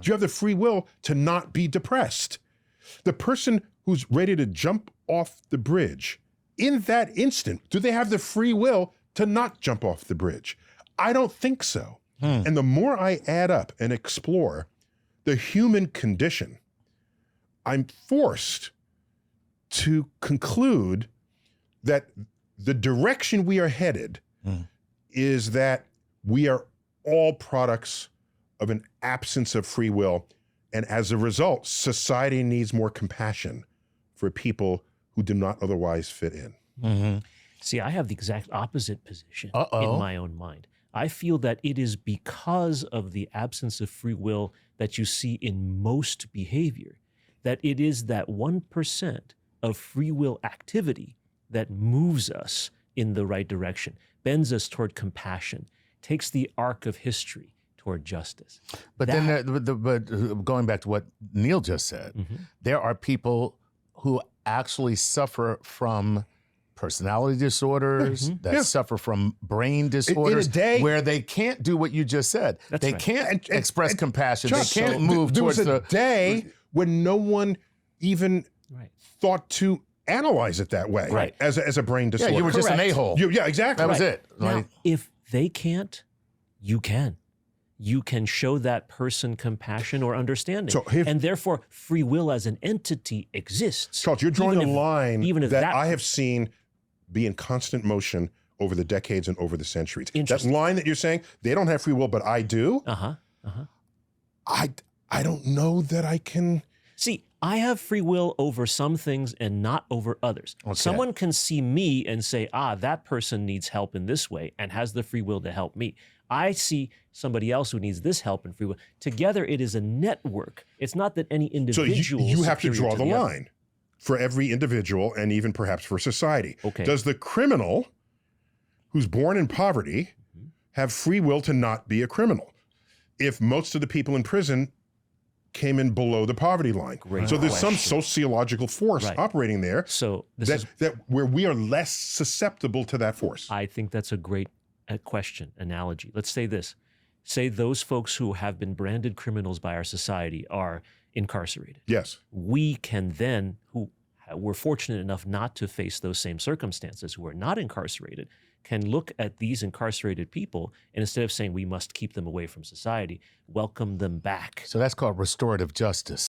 Do you have the free will to not be depressed? The person who's ready to jump off the bridge, in that instant, do they have the free will to not jump off the bridge? I don't think so. And the more I add up and explore the human condition, I'm forced to conclude that the direction we are headed is that we are all products of an absence of free will. And as a result, society needs more compassion for people who do not otherwise fit in. See, I have the exact opposite position in my own mind. I feel that it is because of the absence of free will that you see in most behavior, that it is that 1% of free will activity that moves us in the right direction, bends us toward compassion, takes the arc of history toward justice. But but going back to what Neil just said, there are people who actually suffer from personality disorders, that suffer from brain disorders, where they can't do what you just said. They can't express compassion. They can't move towards there was a day when no one even thought to analyze it that way, as a brain disorder. Yeah, you were just an a-hole. Yeah, exactly. That was it. Now, if they can't, you can. You can show that person compassion or understanding. And therefore, free will as an entity exists. Charles, you're drawing a line even if that I have seen be in constant motion over the decades and over the centuries. That line that you're saying, they don't have free will, but I do. I don't know that I can. See, I have free will over some things and not over others. Someone can see me and say, that person needs help in this way and has the free will to help me. I see somebody else who needs this help and free will. Together, it is a network. It's not that any individual. So you have to draw the line for every individual and even perhaps for society. Does the criminal who's born in poverty have free will to not be a criminal if most of the people in prison came in below the poverty line? So there's some sociological force operating there that where we are less susceptible to that force. I think that's a great analogy. Let's say this. Say those folks who have been branded criminals by our society are incarcerated. Yes. We can then, who were fortunate enough not to face those same circumstances, who are not incarcerated, can look at these incarcerated people and instead of saying we must keep them away from society, welcome them back. So that's called restorative justice.